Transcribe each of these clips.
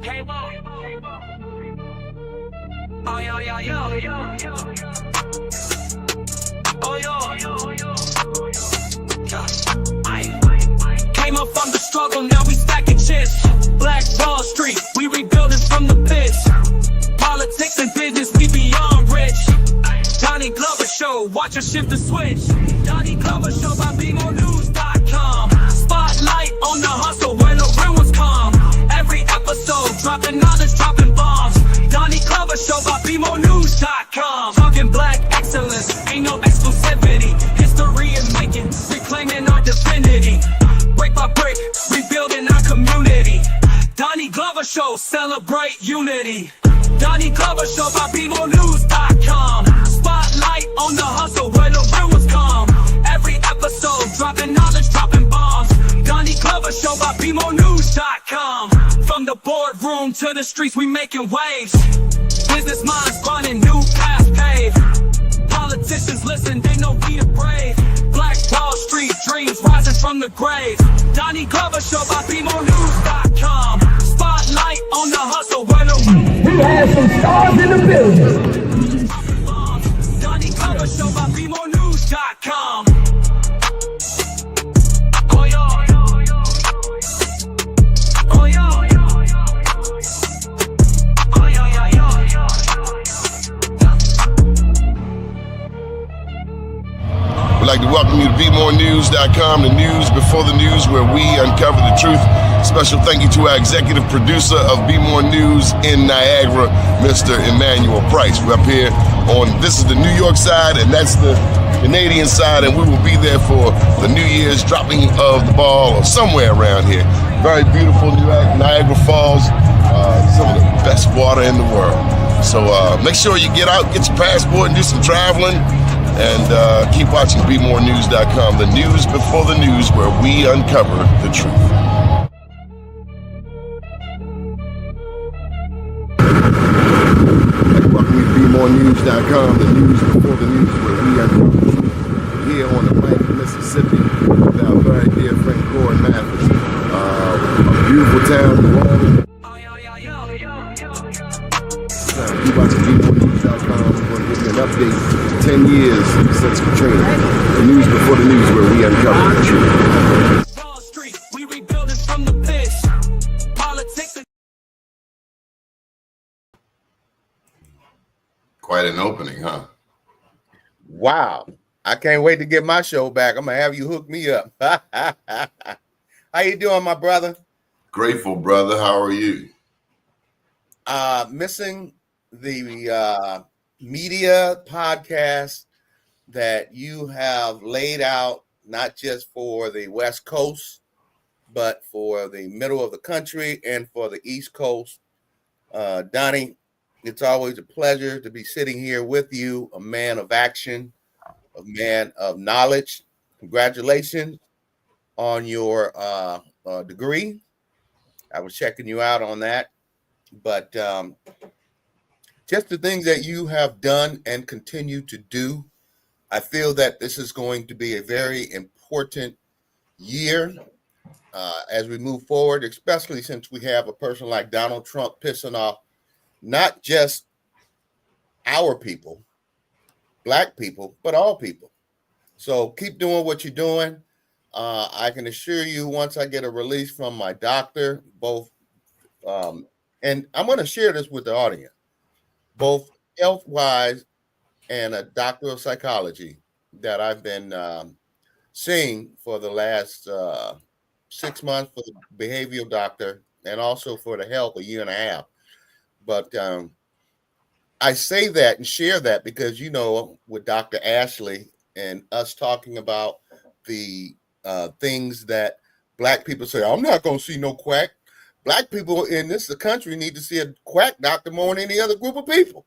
Hey, oh, yo, yo, yo, yo, yo. Oh, yo. Came up from the struggle, now we stacking chips. Black Wall Street, we rebuilding from the pits. Politics and business, we beyond rich. Donnie Glover Show, watch us shift the switch. Donnie Glover Show by BMOnews.com. Spotlight on the hustle where the real ones come. Every episode, dropping knowledge, dropping bombs. Donnie Glover Show by BMOnews.com. Talking black excellence, ain't no exclusivity. History is making, reclaiming our divinity. Break by break, rebuilding our community. Donnie Glover Show, celebrate unity. Donnie Glover Show by BMOnews.com. Spotlight on the hustle where the real ones come. Every episode, dropping knowledge, dropping bombs. Donnie Glover Show by BMOnews.com. From the boardroom to the streets, we making waves. Business minds running, new paths paved. Politicians listen, they know we the brave. Black Wall Street dreams rising from the grave. Donnie Glover Show by BMOnews.com. Spotlight on the hustle where the we have some stars in the building. Donnie Glover Show by BMOnews.com. Oh, yo. Oh, yo. Oh, yo. We'd like to welcome you to BeMoreNews.com, the news before the news, where we uncover the truth. Special thank you to our executive producer of Be More News in Niagara, Mr. Emmanuel Price. We're up here this is the New York side, and that's the Canadian side, and we will be there for the New Year's dropping of the ball or somewhere around here. Very beautiful Niagara Falls, some of the best water in the world. So make sure you get out, get your passport, and do some traveling. And keep watching BeMoreNews.com, the news before the news, where we uncover the truth. Welcome to BeMoreNews.com, the news before the news, where we uncover the truth. Here on the bank of Mississippi with our very dear friend Corey Mathis. A beautiful town, New Orleans. Keep watching BeMoreNews.com. We're going to give you an update. 10 years since Katrina. The news before the news, where we uncover the truth. Wall Street, we rebuilding from the pits. Politics. Quite an opening, huh? Wow. I can't wait to get my show back. I'm going to have you hook me up. How you doing, my brother? Grateful, brother. How are you? Missing the media podcast that you have laid out, not just for the West Coast, but for the middle of the country and for the East Coast. Donnie, it's always a pleasure to be sitting here with you, a man of action, a man of knowledge. Congratulations on your degree. I was checking you out on that. But just the things that you have done and continue to do, I feel that this is going to be a very important year as we move forward, especially since we have a person like Donald Trump pissing off not just our people, Black people, but all people. So keep doing what you're doing. I can assure you, once I get a release from my doctor, both and I'm going to share this with the audience, both health-wise and a doctor of psychology that I've been seeing for the last 6 months for the behavioral doctor and also for the health a year and a half. But I say that and share that because, you know, with Dr. Ashley and us talking about the things that Black people say, I'm not going to see no quack. Black people in the country need to see a quack doctor more than any other group of people.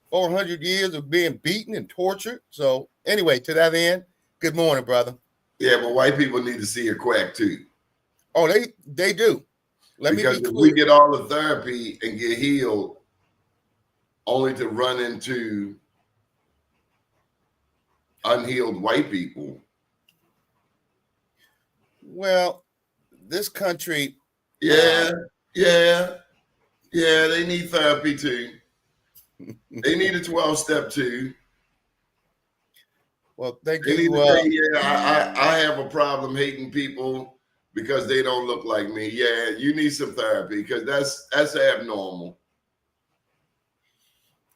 400 years of being beaten and tortured. So anyway, to that end, good morning, brother. Yeah, but white people need to see a quack too. Oh, they do. Because if we get all the therapy and get healed, only to run into unhealed white people. Well, this country. Yeah. Yeah, they need therapy too. They need a 12-step too. Well, thank They need you. to say, yeah, I have a problem hating people because they don't look like me. Yeah, you need some therapy because that's abnormal.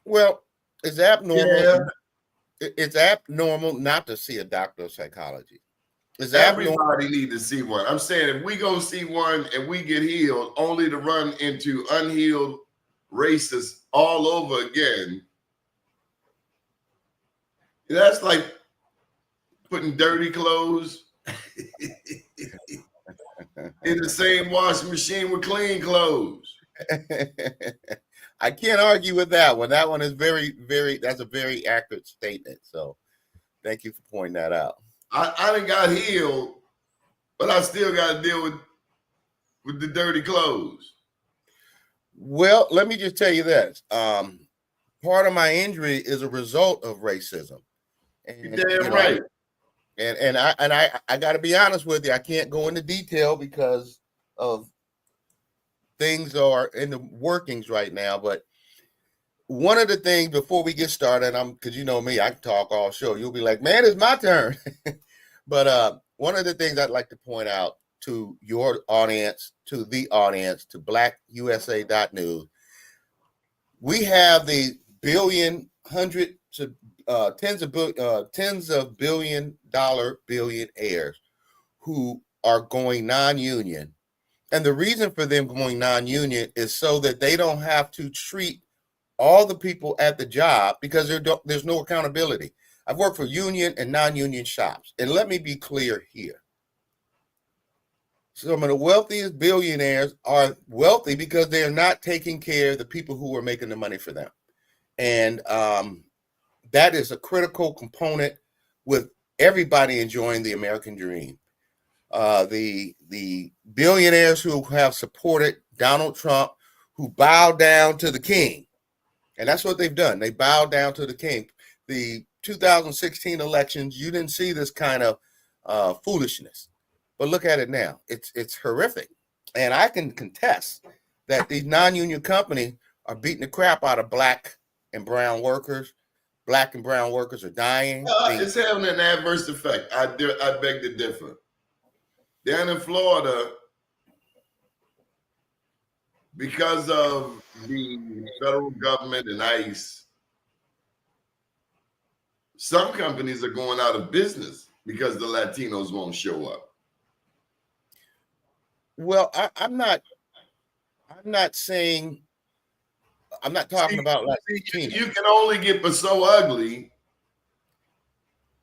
Well, it's abnormal. Yeah, It's abnormal not to see a doctor of psychology. It's abnormal. everybody need to see one. I'm saying if we go see one and we get healed, only to run into unhealed racists all over again, that's like putting dirty clothes in the same washing machine with clean clothes. I can't argue with that one. That one is that's a very accurate statement. So thank you for pointing that out. I done got healed, but I still got to deal with the dirty clothes. Well, let me just tell you this. Part of my injury is a result of racism. And, You're damn right. And I got to be honest with you. I can't go into detail because of things are in the workings right now. But one of the things before we get started, because you know me, I can talk all show. You'll be like, man, it's my turn. But one of the things I'd like to point out to your audience, to the audience, to blackusa.news, we have the tens of billion dollar billionaires who are going non-union. And the reason for them going non-union is so that they don't have to treat all the people at the job because there's no accountability. I've worked for union and non-union shops. And let me be clear here. Some of the wealthiest billionaires are wealthy because they are not taking care of the people who are making the money for them. And that is a critical component with everybody enjoying the American dream. The billionaires who have supported Donald Trump, who bow down to the king. And that's what they've done. They bowed down to the king. The 2016 elections, you didn't see this kind of foolishness. But look at it now. It's horrific. And I can contest that these non-union companies are beating the crap out of black and brown workers. Black and brown workers are dying. It's having an adverse effect. I beg to differ. Down in Florida, because of the federal government and ICE, some companies are going out of business because the Latinos won't show up. Well, I'm not talking about Latinos. You can only get but so ugly.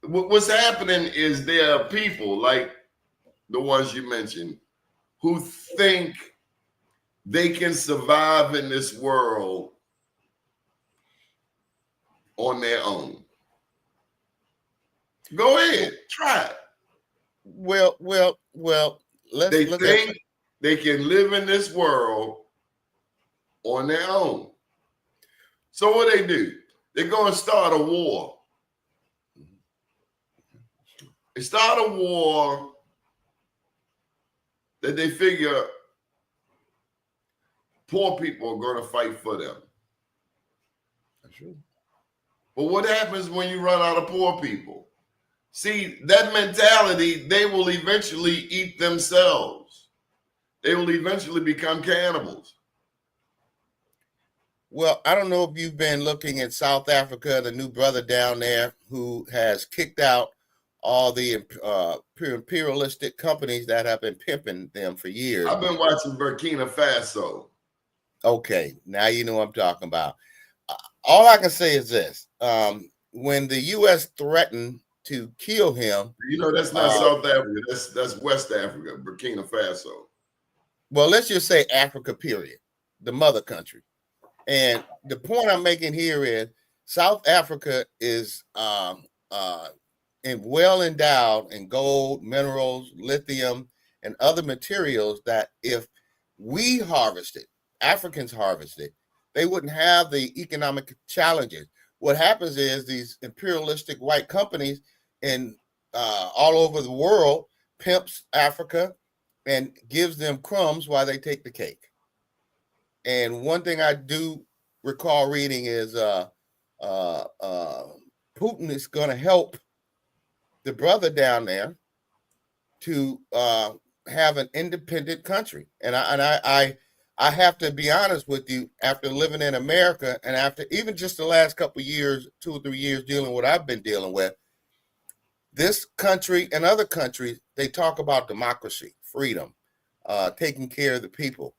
What's happening is there are people like the ones you mentioned who think they can survive in this world on their own. Go ahead, try it. Well, They think they can live in this world on their own. So what they do? They're going to start a war. They start a war that they figure poor people are going to fight for them. That's true. But what happens when you run out of poor people? See, that mentality, they will eventually eat themselves. They will eventually become cannibals. Well, I don't know if you've been looking at South Africa, the new brother down there who has kicked out all the imperialistic companies that have been pimping them for years. I've been watching Burkina Faso. Okay, now you know what I'm talking about. All I can say is this. When the U.S. threatened to kill him. You know, that's not South Africa. That's West Africa, Burkina Faso. Well, let's just say Africa, period. The mother country. And the point I'm making here is South Africa is well endowed in gold, minerals, lithium, and other materials that if we harvested, Africans harvested, they wouldn't have the economic challenges. What happens is these imperialistic white companies in all over the world pimps Africa and gives them crumbs while they take the cake. And one thing I do recall reading is Putin is going to help the brother down there to have an independent country. And I have to be honest with you, after living in America and after even just the last couple of years, 2 or 3 years dealing with what I've been dealing with, this country and other countries, they talk about democracy, freedom, taking care of the people.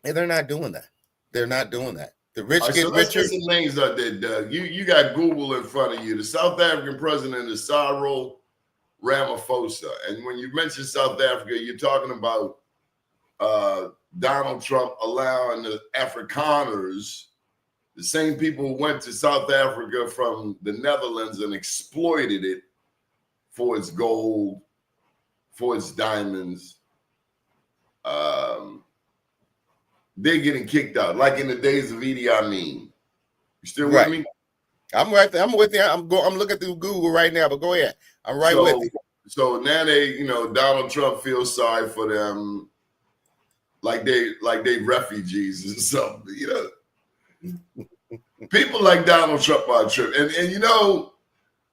And they're not doing that. They're not doing that. The rich get so let's richer. get some names out there, Doug. You got Google in front of you. The South African president is Cyril Ramaphosa. And when you mention South Africa, you're talking about Donald Trump allowing the Afrikaners, the same people who went to South Africa from the Netherlands and exploited it for its gold, for its diamonds. They're getting kicked out, like in the days of Idi Amin. You still with me? I'm right there. I'm with you. I'm looking through Google right now, but go ahead. I'm right with you. So now Donald Trump feels sorry for them, like they refugees or something. People like Donald Trump are tripping. And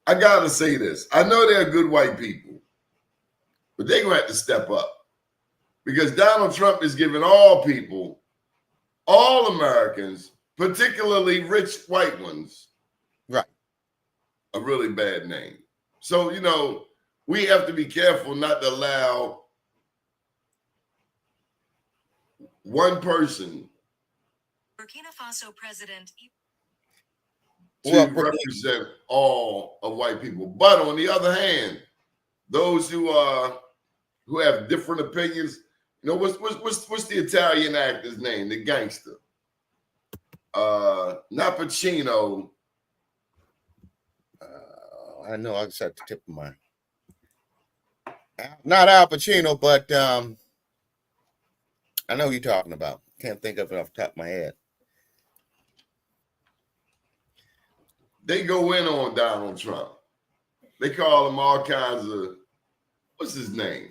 I gotta say this. I know they're good white people, but they're gonna have to step up. Because Donald Trump is giving all people, all Americans, particularly rich white ones, right, a really bad name. So, we have to be careful not to allow one person Burkina Faso president to represent all of white people. But on the other hand, those who have different opinions, what's the Italian actor's name? The gangster. Not Pacino. I know. I just had the tip of my. Not Al Pacino, but I know who you're talking about. Can't think of it off the top of my head. They go in on Donald Trump. They call him all kinds of, what's his name?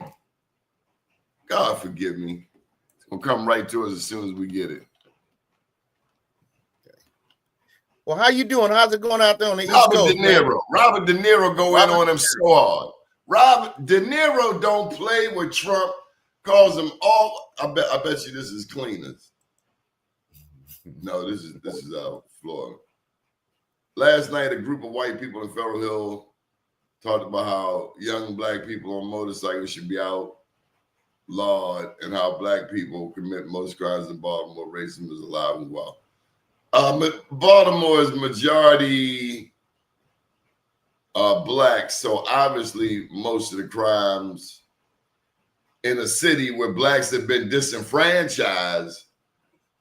God forgive me. It's going to come right to us as soon as we get it. Okay. Well, how you doing? How's it going out there on the East Coast? Robert De Niro go in on him so hard. Robert De Niro don't play with Trump, calls him all, I bet you this is cleaners. No, this is Florida. Last night, a group of white people in Federal Hill talked about how young black people on motorcycles should be outlawed and how black people commit most crimes in Baltimore. Racism is alive and well. Baltimore is majority black, so obviously most of the crimes in a city where blacks have been disenfranchised.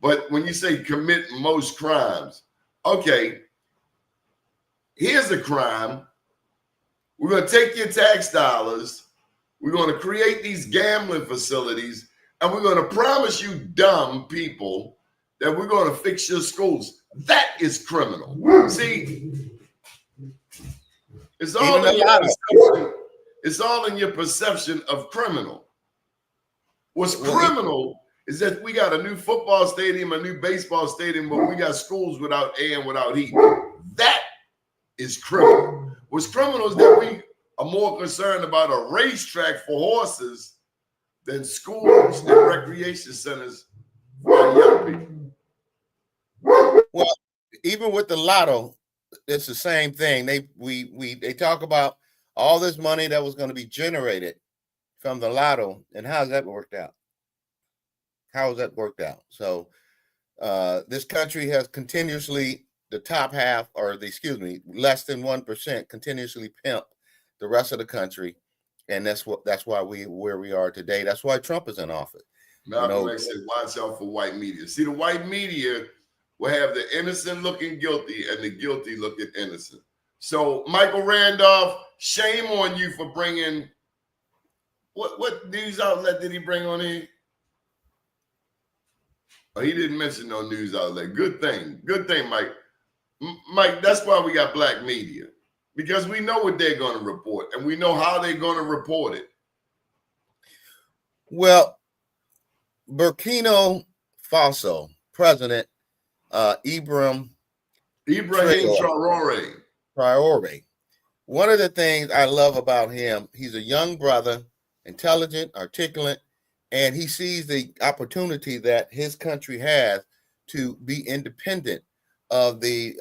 But when you say commit most crimes, okay, here's a crime. We're going to take your tax dollars. We're going to create these gambling facilities, and we're going to promise you dumb people that we're going to fix your schools. That is criminal. See, it's all in your perception of criminal. What's criminal is that we got a new football stadium, a new baseball stadium, but we got schools without air and without heat. That is criminal. What's criminal is that we are more concerned about a racetrack for horses than schools and recreation centers for our young people. Well, even with the lotto, it's the same thing. They talk about all this money that was going to be generated from the lotto, and how's that worked out? How has that worked out? So this country has continuously, the top half, less than 1% continuously pimp the rest of the country, and that's why where we are today. That's why Trump is in office. Malcolm X said, "Watch out for white media." See, the white media will have the innocent looking guilty and the guilty looking innocent. So, Michael Randolph, shame on you for bringing. What news outlet did he bring on here? Oh, he didn't mention no news outlet. Good thing, Mike. Mike, that's why we got black media, because we know what they're going to report and we know how they're going to report it. Well, Burkina Faso president, Ibrahim Traore. Traore. One of the things I love about him, he's a young brother, intelligent, articulate, and he sees the opportunity that his country has to be independent of the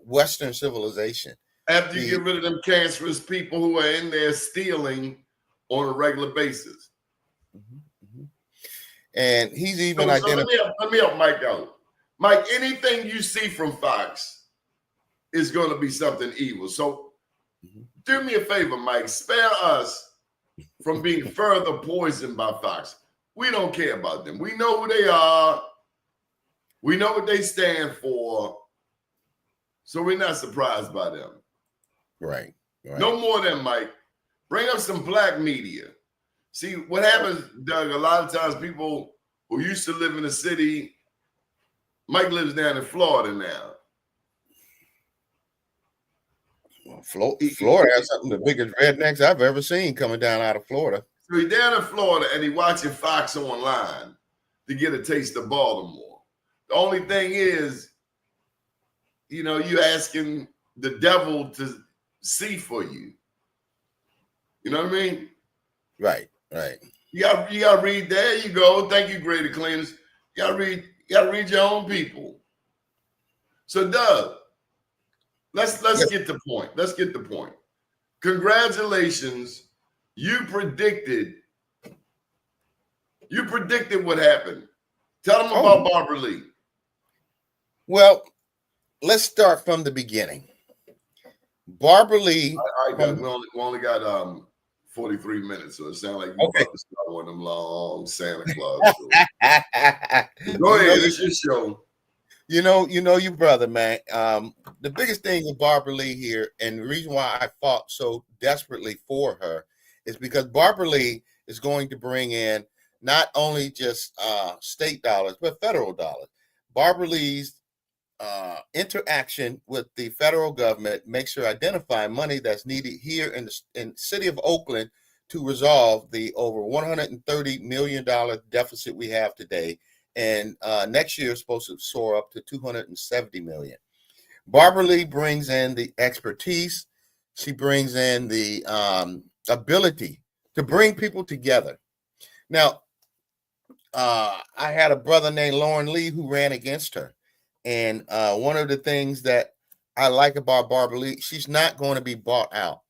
Western civilization. After you get rid of them cancerous people who are in there stealing on a regular basis. And he's even identified. Let me help Mike out. Mike, anything you see from Fox is going to be something evil. So do me a favor, Mike. Spare us from being further poisoned by Fox. We don't care about them. We know who they are. We know what they stand for. So we're not surprised by them. Right. No more than Mike. Bring up some black media. See, what happens, Doug, a lot of times people who used to live in the city, Mike lives down in Florida now. Well, Florida has something of the biggest rednecks I've ever seen coming down out of Florida. So he's down in Florida and he's watching Fox online to get a taste of Baltimore. The only thing is, you asking the devil to see for you. You know what I mean? Right. You gotta read. There you go. Thank you, Greater Cleaners. You gotta read your own people. So, Doug, let's get the point. Let's get the point. Congratulations. You predicted what happened. Tell them about Barbara Lee. Well, let's start from the beginning. Barbara Lee. All right, Doug, we only got 43 minutes, so it sounds like you about to start one of them long Santa Claus shows. Go ahead, it's your show. You know your brother, man. The biggest thing with Barbara Lee here, and the reason why I fought so desperately for her, is because Barbara Lee is going to bring in not only just state dollars, but federal dollars. Barbara Lee's interaction with the federal government makes her identify money that's needed here in the city of Oakland to resolve the over $130 million deficit we have today. And next year is supposed to soar up to $270 million. Barbara Lee brings in the expertise. She brings in the ability to bring people together. Now, I had a brother named Lauren Lee who ran against her. And one of the things that I like about Barbara Lee, she's not going to be bought out.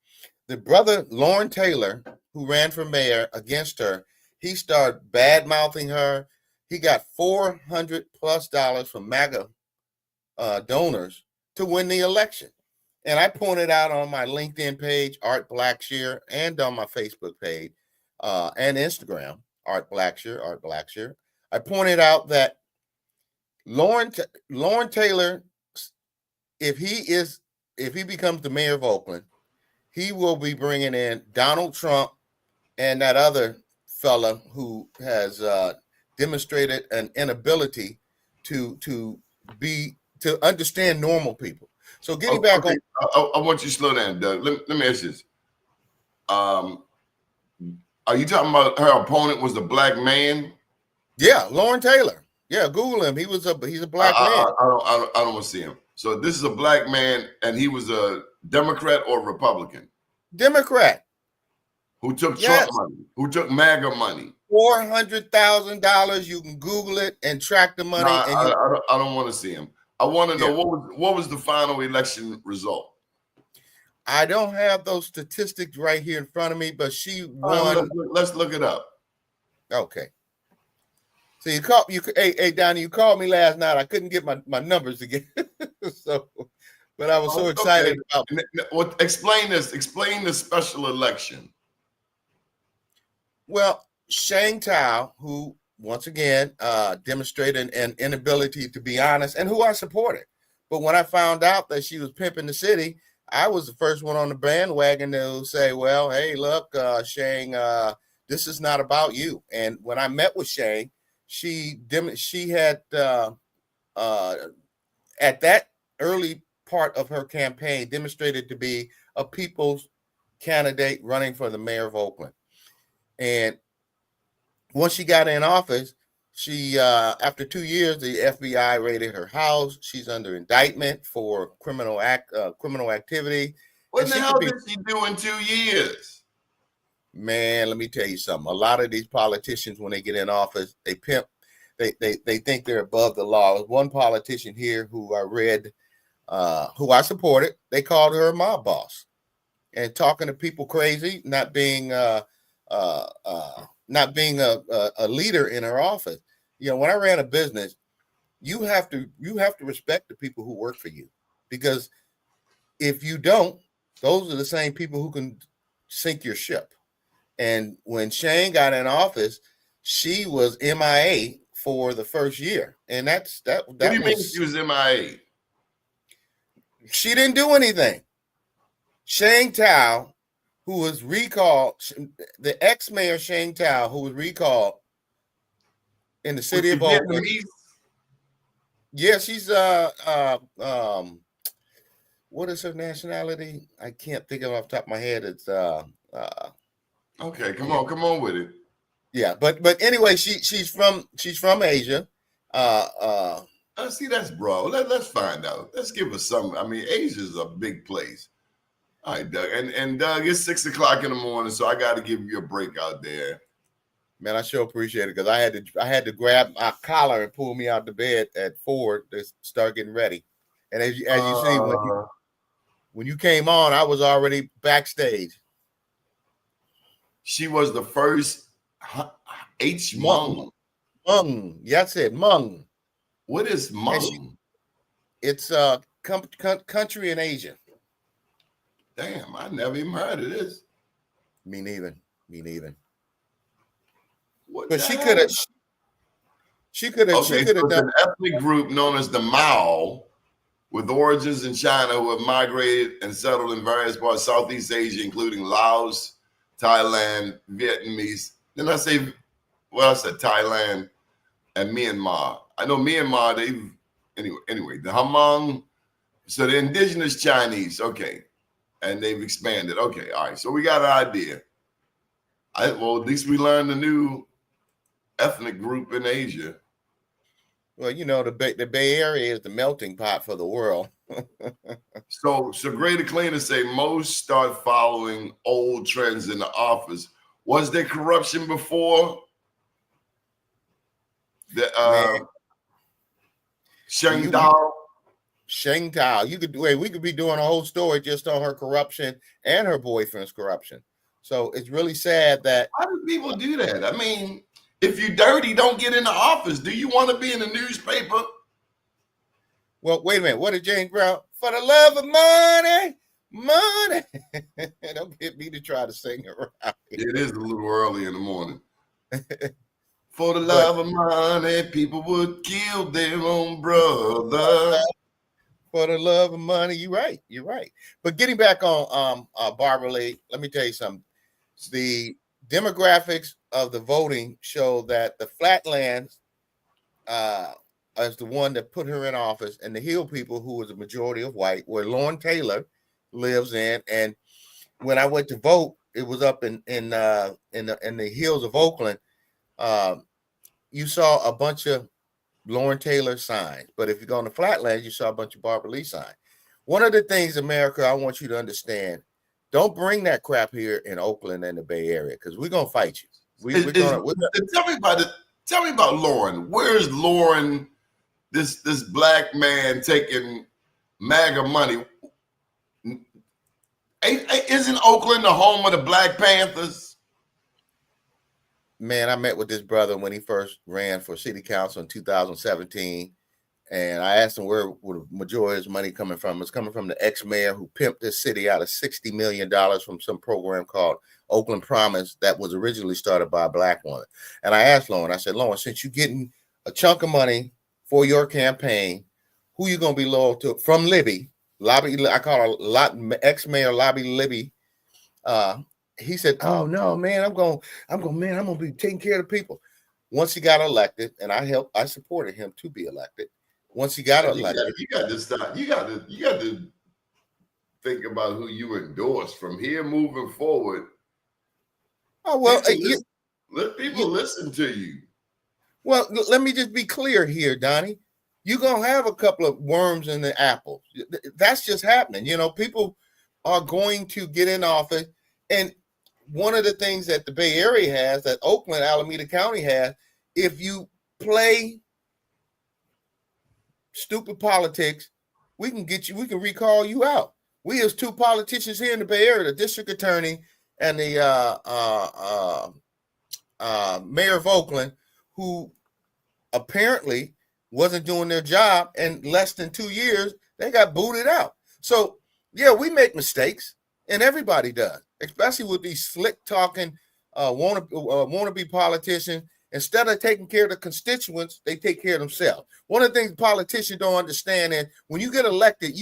The brother, Lauren Taylor, who ran for mayor against her, he started bad-mouthing her. He got $400+ from MAGA donors to win the election. And I pointed out on my LinkedIn page, Art Blackshear, and on my Facebook page and Instagram, Art Blackshear. I pointed out that Lauren Taylor, if he becomes the mayor of Oakland, he will be bringing in Donald Trump and that other fella who has demonstrated an inability to understand normal people. So getting back on, I want you to slow down, Doug. Let me ask you this. Are you talking about her opponent was a black man? Yeah, Lauren Taylor. Yeah, Google him. He's a black man. I don't want to see him. So this is a black man, and he was a Democrat or Republican? Democrat. Who took Trump money? Who took MAGA money? $400,000. You can Google it and track the money. I don't want to see him. I want to know what was the final election result. I don't have those statistics right here in front of me, but she won. Let's look it up. Okay. So hey Donnie, you called me last night. I couldn't get my numbers again. But I was so excited about explain this. Explain the special election. Well, Shang Tao, who once again demonstrated an inability to be honest, and who I supported. But when I found out that she was pimping the city, I was the first one on the bandwagon to say, well, hey, look, Shang, this is not about you. And when I met with Shang, she had at that early part of her campaign demonstrated to be a people's candidate running for the mayor of Oakland. And once she got in office, She after 2 years, the FBI raided her house. She's under indictment for criminal activity. What And the she hell could be, did she do in 2 years? man, let me tell you something. A lot of these politicians, when they get in office, they pimp. They think they're above the law. There's one politician here who I read, who I supported. They called her a mob boss and talking to people crazy, not being a leader in her office. You know, when I ran a business, you have to respect the people who work for you, because if you don't, those are the same people who can sink your ship. And when Shane got in office, she was MIA for the first year, and that What do you mean was she was MIA? she didn't do anything. Shane Tao, who was recalled, the ex-mayor Shane Tao, who was recalled in the city of Oakland. Vietnamese? Yeah, she's what is her nationality? I can't think of it off the top of my head. It's Okay, come on with it. yeah, but anyway, she's from Asia. See, that's broad. Let's find out. Let's give us some. I mean, Asia's a big place. All right, Doug. And Doug, it's 6 o'clock in the morning, so I got to give you a break out there. Man, I sure appreciate it, because I had to grab my collar and pull me out the bed at 4 to start getting ready. And as you see, when you came on, I was already backstage. She was the first H Hmong. Hmong. Yeah, I said Hmong. What is Hmong? It's country in Asia. Damn, I never even heard of this. Me neither. What But the she hell? could have. Okay, so it's an ethnic group known as the Mao, with origins in China, who have migrated and settled in various parts of Southeast Asia, including Laos, Thailand, Vietnamese. Then I said Thailand and Myanmar. I know Myanmar, anyway, the Hmong, so the indigenous Chinese, okay. And they've expanded. Okay, all right. So we got an idea. Well, at least we learned a new ethnic group in Asia. Well, you know, the Bay Area is the melting pot for the world. So Greater Cleaner say most start following old trends in the office. Was there corruption before? Sheng Dao? Sheng Tao. We could be doing a whole story just on her corruption and her boyfriend's corruption. So it's really sad that. How do people do that? I mean, if you're dirty, don't get in the office. Do you want to be in the newspaper? Well, wait a minute. What did James Brown? For the love of money. Don't get me to try to sing around. It is a little early in the morning. For the love of money, people would kill their own brother. For the love of money, you're right. But getting back on Barbara Lee, let me tell you something. The demographics of the voting show that the Flatlands is the one that put her in office, and the Hill people, who was a majority of white, where Lauren Taylor lives in. And when I went to vote, it was up in the hills of Oakland. You saw a bunch of Lauren Taylor signs, but if you go on the Flatlands, you saw a bunch of Barbara Lee signs. One of the things, America, I want you to understand: don't bring that crap here in Oakland and the Bay Area, because we're gonna fight you. Tell me about Lauren. Where's Lauren? This black man taking MAGA money. Isn't Oakland the home of the Black Panthers? Man, I met with this brother when he first ran for city council in 2017. And I asked him where would the majority of his money coming from. It's coming from the ex-mayor who pimped this city out of $60 million from some program called Oakland Promise that was originally started by a black woman. And I asked Lauren, I said, Lauren, since you're getting a chunk of money for your campaign, who you going to be loyal to? From Libby, I call her ex-mayor Lobby Libby. He said, "Oh no, man, I'm going to be taking care of the people." Once he got elected, and I supported him to be elected. Once he got elected, you got to stop. You got to think about who you endorse from here moving forward. Oh well, let people listen to you. Well, let me just be clear here, Donnie. You're going to have a couple of worms in the apple. That's just happening. You know, people are going to get in office. And one of the things that the Bay Area has, that Oakland, Alameda County has, if you play stupid politics, we can recall you out. We as two politicians here in the Bay Area, the district attorney and the mayor of Oakland, who apparently wasn't doing their job, and less than 2 years, they got booted out. So, yeah, we make mistakes, and everybody does, especially with these slick-talking wannabe politicians. Instead of taking care of the constituents, they take care of themselves. One of the things politicians don't understand is when you get elected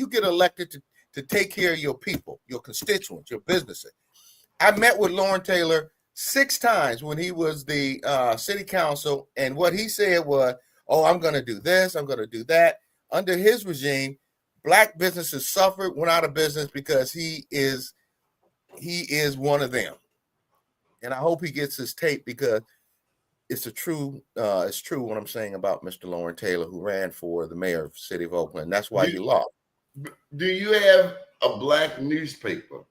to take care of your people, your constituents, your businesses. I met with Lauren Taylor 6 times when he was the city council, and what he said was, oh, I'm going to do this, I'm going to do that. Under his regime, black businesses suffered, went out of business because he is one of them. And I hope he gets his tape, because it's true what I'm saying about Mr. Lauren Taylor, who ran for the mayor of the city of Oakland. That's why he lost. Do you have a black newspaper?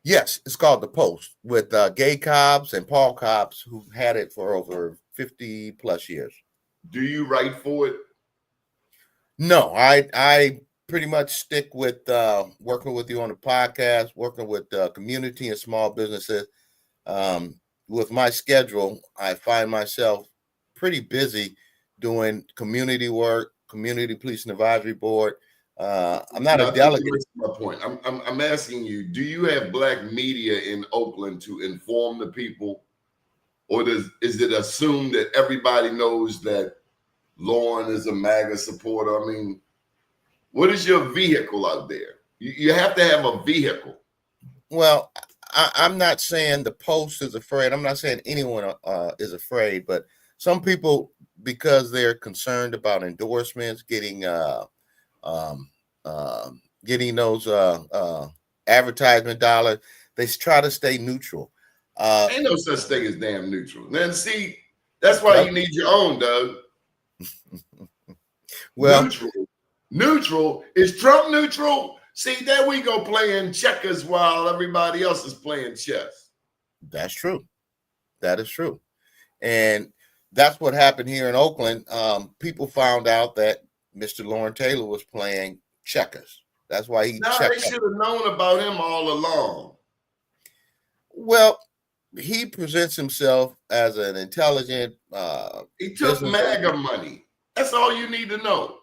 Yes, it's called The Post, with Gay Cobbs and Paul Cobbs, who had it for over 50 plus years. Do you write for it? No, I pretty much stick with working with you on the podcast, working with community and small businesses. With my schedule, I find myself pretty busy doing community work, community policing advisory board. I'm not a delegate. My point. I'm asking you, do you have black media in Oakland to inform the people, or is it assumed that everybody knows that Lauren is a MAGA supporter? I mean, what is your vehicle out there? You have to have a vehicle. Well, I'm not saying the Post is afraid. I'm not saying anyone is afraid, but some people, because they're concerned about endorsements, getting those advertisement dollars, they try to stay neutral. Ain't no such thing as damn neutral. Then see, that's why you need your own, Doug. Well, neutral is Trump neutral. See, there we go playing checkers while everybody else is playing chess. That's true. That is true. And that's what happened here in Oakland. People found out that Mr. Lauren Taylor was playing checkers. That's why he they should have known about him all along. Well, he presents himself as an intelligent. He took MAGA money. That's all you need to know.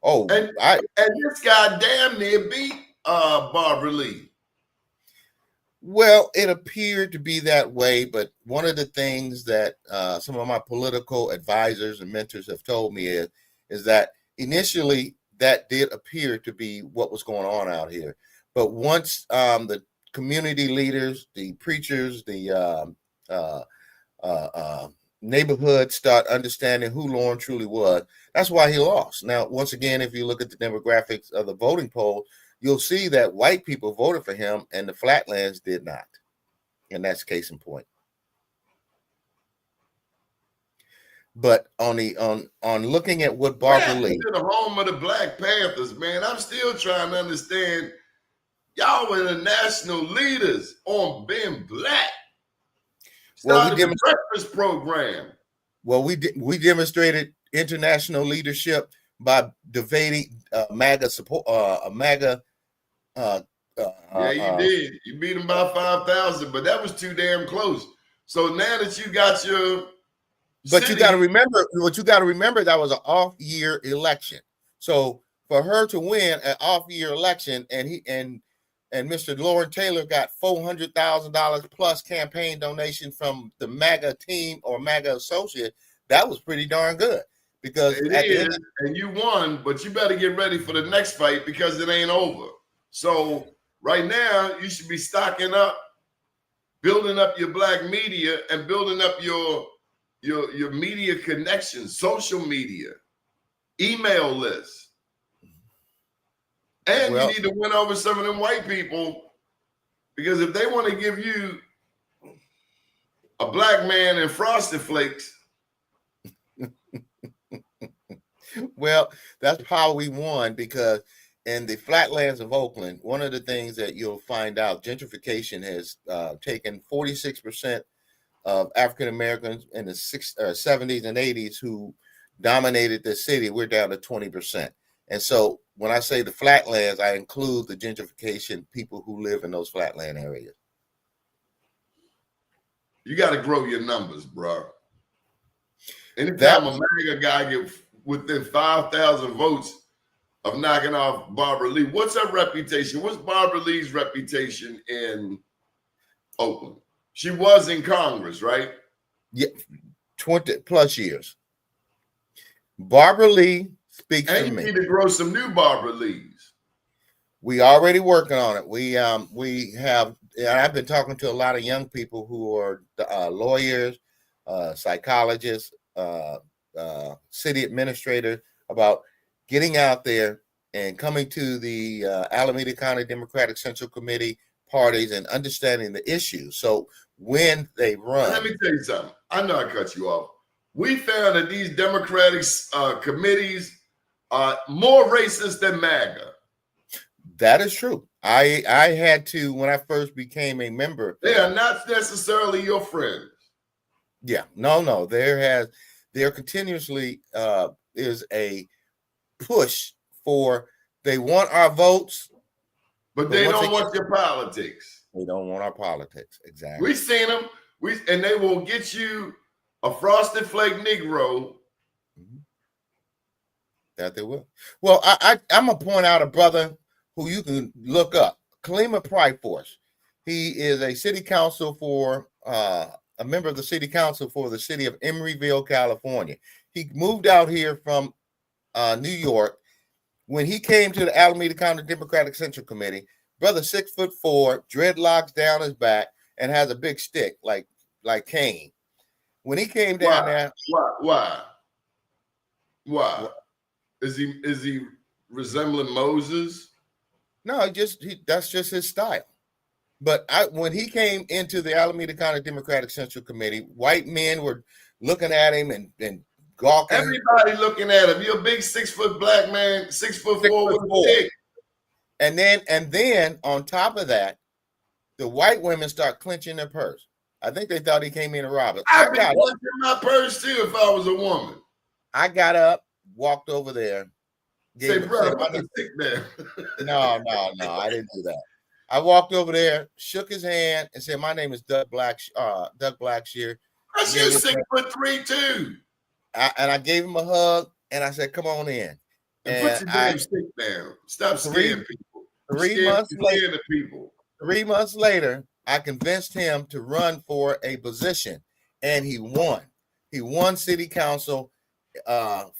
Oh, and this guy damn near beat Barbara Lee. Well, it appeared to be that way, but one of the things that some of my political advisors and mentors have told me is that initially that did appear to be what was going on out here. But once the community leaders, the preachers, the neighborhood start understanding who Lauren truly was, that's why he lost. Now, once again, if you look at the demographics of the voting poll, you'll see that white people voted for him and the Flatlands did not. And that's case in point. But on looking at what Barbara Lee, to the home of the Black Panthers, man, I'm still trying to understand. Y'all were the national leaders on being black. Started the breakfast program. Well, we demonstrated international leadership by debating MAGA support. MAGA. Yeah, you did. You beat them by 5,000, but that was too damn close. So now that you got your, but you got to remember, that was an off-year election. So for her to win an off-year election, and Mr. Lauren Taylor got $400,000 plus campaign donation from the MAGA team or MAGA associate, that was pretty darn good. Because and you won, but you better get ready for the next fight because it ain't over. So right now, you should be stocking up, building up your black media, and building up your media connections, social media, email lists. And you need to win over some of them white people, because if they want to give you a black man and Frosted Flakes, Well, that's how we won, because in the flatlands of Oakland, one of the things that you'll find out, gentrification has taken 46% of African Americans in the 70s and 80s who dominated the city. We're down to 20%. And so when I say the flatlands, I include the gentrification, people who live in those flatland areas. You got to grow your numbers, bro. Anytime a MAGA guy get within 5,000 votes of knocking off Barbara Lee, what's her reputation? What's Barbara Lee's reputation in Oakland? She was in Congress, right? Yeah, 20 plus years. Barbara Lee speaks and for me. You need to grow some new Barbara Lees. We already working on it. We have. I've been talking to a lot of young people who are lawyers, psychologists, city administrators about getting out there and coming to the Alameda County Democratic Central Committee parties and understanding the issues. So when they run, let me tell you something. I know I cut you off. We found that these Democratic committees are more racist than MAGA. That is true. I had to, when I first became a member. They are not necessarily your friends. Yeah, no. There continuously is a push for, they want our votes, but they don't want your politics. They don't want our politics. Exactly. We've seen them. And they will get you a frosted flake Negro. That they will. Well, I'm gonna point out a brother who you can look up, Kalima Pryforce. He is a city council for a member of the city council for the city of Emeryville, California. He moved out here from New York. When he came to the Alameda County Democratic Central Committee, brother 6'4", dreadlocks down his back, and has a big stick like Kane. When he came down there, why? Is he resembling Moses? No, that's just his style. But when he came into the Alameda County Democratic Central Committee, white men were looking at him and gawking. Everybody looking at him. You're a big 6 foot black man, 6'4" with a stick. And then on top of that, the white women start clenching their purse. I think they thought he came in to rob it. I'd be clenching my purse too if I was a woman. I got up, walked over there. Say, brother, put the stick there. No, I didn't do that. I walked over there, shook his hand, and said, "My name is Doug Blackshear." That's you 6'3" too. And I gave him a hug, and I said, "Come on in." And put your damn stick down. Stop scaring people. 3 months later, people. 3 months later, I convinced him to run for a position, and he won. He won city council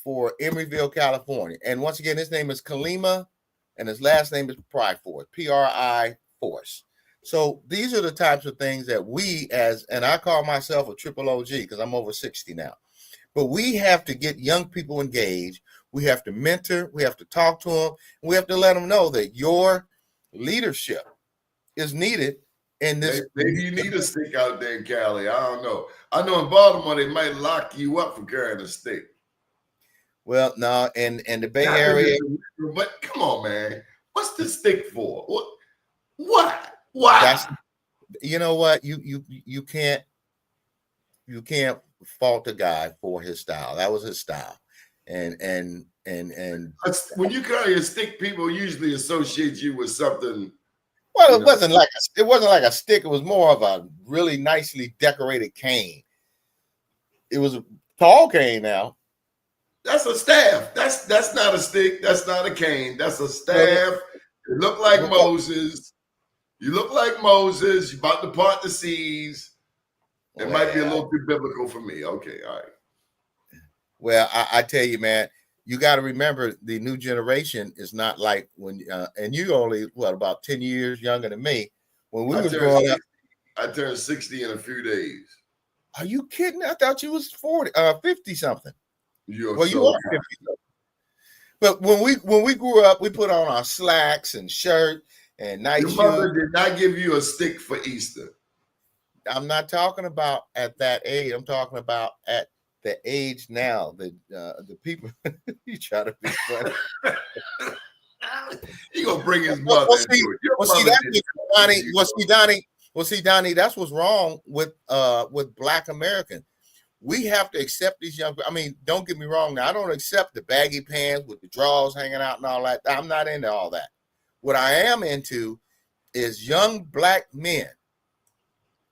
for Emeryville, California. And once again, his name is Kalima, and his last name is Pryforce, P-R-I Force. So these are the types of things that we and I call myself a triple OG because I'm over 60 now. But we have to get young people engaged. We have to mentor. We have to talk to them. And we have to let them know that your leadership is needed in this. Maybe you need a stick out there in Cali. I don't know. I know in Baltimore they might lock you up for carrying a stick. Well, no, in the Bay Area. But come on, man. What's the stick for? Why? Why? You know what? You can't fault a guy for his style. That was his style. And when you carry a stick, people usually associate you with something. Well, it wasn't like a stick. It was more of a really nicely decorated cane. It was a tall cane now. That's a staff. That's not a stick. That's not a cane. That's a staff. You look like Moses. You look like Moses. You're about to part the seas. It might be a little too biblical for me. Okay, all right. Well, I tell you, man, you got to remember the new generation is not like when, and you only, about 10 years younger than me. When we were growing up. I turned 60 in a few days. Are you kidding? I thought you was 50 something. You are 50. But when we grew up, we put on our slacks and shirt and night shoes. Your mother did not give you a stick for Easter. I'm not talking about at that age. I'm talking about at the age now that the people you try to be funny. He gonna bring his mother into it. Your mother did Donnie. Donnie. That's what's wrong with Black Americans. We have to accept these young. I mean, don't get me wrong. Now, I don't accept the baggy pants with the drawers hanging out and all that. I'm not into all that. What I am into is young Black men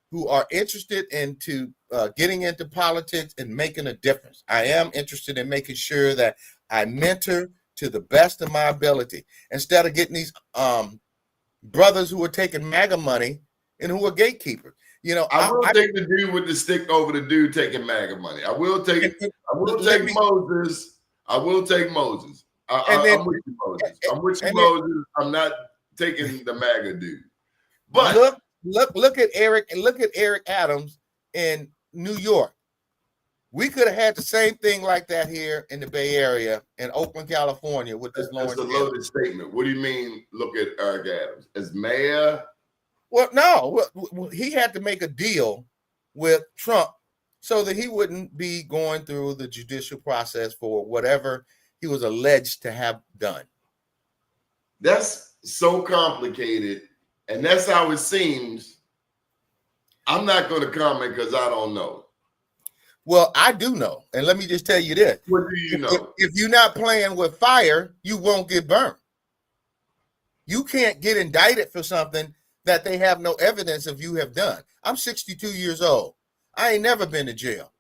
who are interested into getting into politics and making a difference. I am interested in making sure that I mentor to the best of my ability instead of getting these brothers who are taking MAGA money and who are gatekeepers. You know, I will take the dude with the stick over the dude taking MAGA money. I will take Moses. I will take Moses. I'm with you, Moses. I'm with you, Moses. I'm not taking the MAGA dude. But look at Eric and look at Eric Adams in New York. We could have had the same thing like that here in the Bay Area in Oakland, California with this Lawrence. That's a loaded statement. What do you mean? Look at Eric Adams as mayor. Well, no, he had to make a deal with Trump so that he wouldn't be going through the judicial process for whatever he was alleged to have done. That's so complicated, and that's how it seems. I'm not going to comment because I don't know. Well, I do know, and let me just tell you this. What do you know? If you're not playing with fire, you won't get burned. You can't get indicted for something that they have no evidence of you have done. I'm 62 years old. I ain't never been to jail.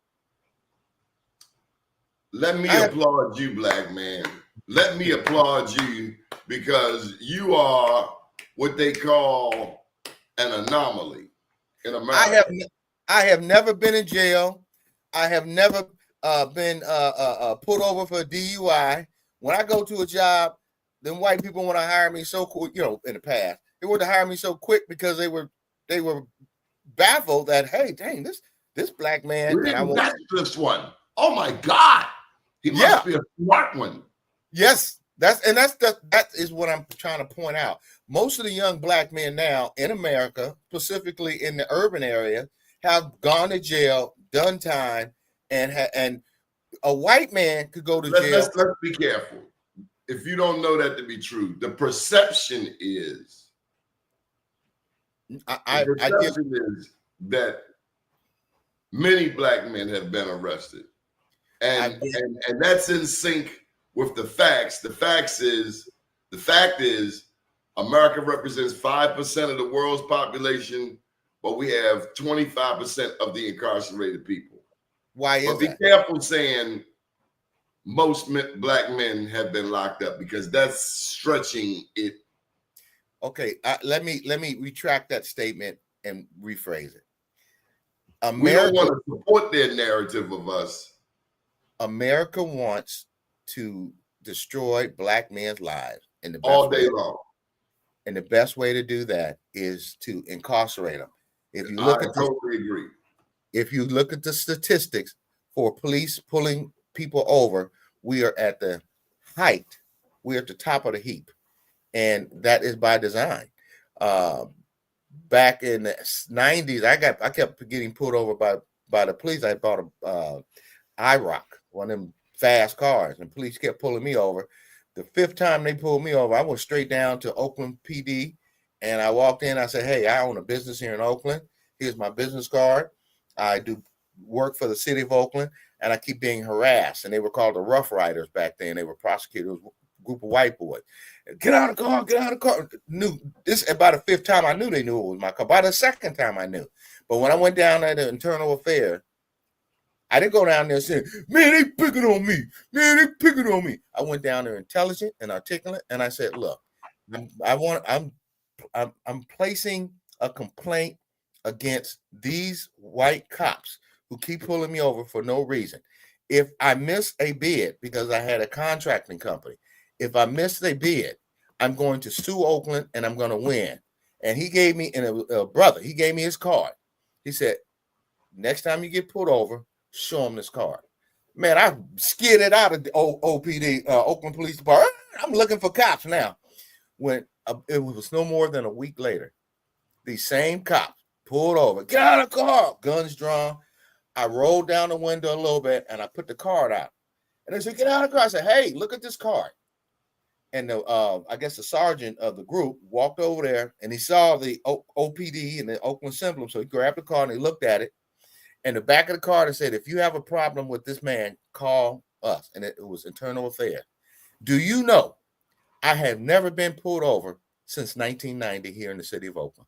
Let me applaud you, Black man. Let me applaud you because you are what they call an anomaly in America. I have never been in jail. I have never been put over for a DUI. When I go to a job, then white people want to hire me so quick, you know, in the past. They want to hire me so quick because they were baffled that, hey, dang, this Black man. That's this one. Oh my God. He must be a smart one. Yes, that is what I'm trying to point out. Most of the young Black men now in America, specifically in the urban area, have gone to jail, done time, and a white man could go to jail. Let's be careful. If you don't know that to be true, the perception is is that many Black men have been arrested. And that's in sync with the facts. The fact is America represents 5% of the world's population, but we have 25% of the incarcerated people. Why is that? But be careful saying most Black men have been locked up because that's stretching it. Okay, let me retract that statement and rephrase it. We don't want to support their narrative of us. America wants to destroy Black men's lives in the best all day long. And the best way to do that is to incarcerate them. If you look totally agree. If you look at the statistics for police pulling people over, we are at the height. We're at the top of the heap. And that is by design. Back in the 90s, I kept getting pulled over by the police. I bought a IROC, one of them fast cars, and police kept pulling me over. The fifth time they pulled me over, I went straight down to Oakland PD, and I walked in. I said, hey, I own a business here in Oakland. Here's my business card. I do work for the city of Oakland, and I keep being harassed. And they were called the Rough Riders back then. They were prosecutors, a group of white boys. Get out of the car, get out of the car. This about the fifth time I knew they knew it was my car. By the second time I knew. But when I went down there to internal affairs, I didn't go down there saying, man, they picking on me. Man, they picking on me. I went down there intelligent and articulate, and I said, look, I'm placing a complaint against these white cops who keep pulling me over for no reason. If I miss a bid, because I had a contracting company, if I miss a bid, I'm going to sue Oakland and I'm going to win. And he gave me, he gave me his card. He said, next time you get pulled over, show him this card. Man, I skidded out of the OPD, Oakland Police Department. I'm looking for cops now. When it was no more than a week later, these same cops pulled over, get out of the car, guns drawn. I rolled down the window a little bit and I put the card out. And they said, get out of the car. I said, hey, look at this card. And I guess the sergeant of the group walked over there and he saw the OPD and the Oakland symbol. So he grabbed the card and he looked at it. And the back of the card, it said, if you have a problem with this man, call us. And it was internal affairs. Do you know, I have never been pulled over since 1990 here in the city of Oakland.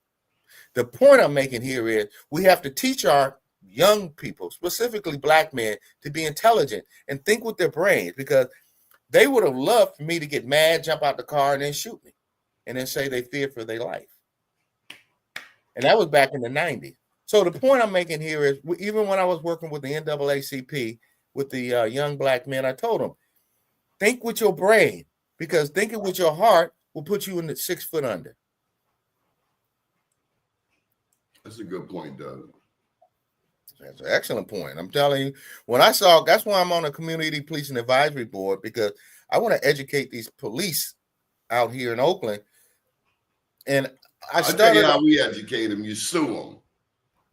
The point I'm making here is we have to teach our young people, specifically black men, to be intelligent and think with their brains, because they would have loved for me to get mad, jump out the car, and then shoot me, and then say they feared for their life. And that was back in the 90s. So the point I'm making here is, even when I was working with the NAACP, with the young black men, I told them, think with your brain, because thinking with your heart will put you in the 6 foot under. That's a good point, Doug. That's an excellent point. I'm telling you, when I saw, that's why I'm on a community policing advisory board, because I want to educate these police out here in Oakland. And I tell you how we educate them. You sue them.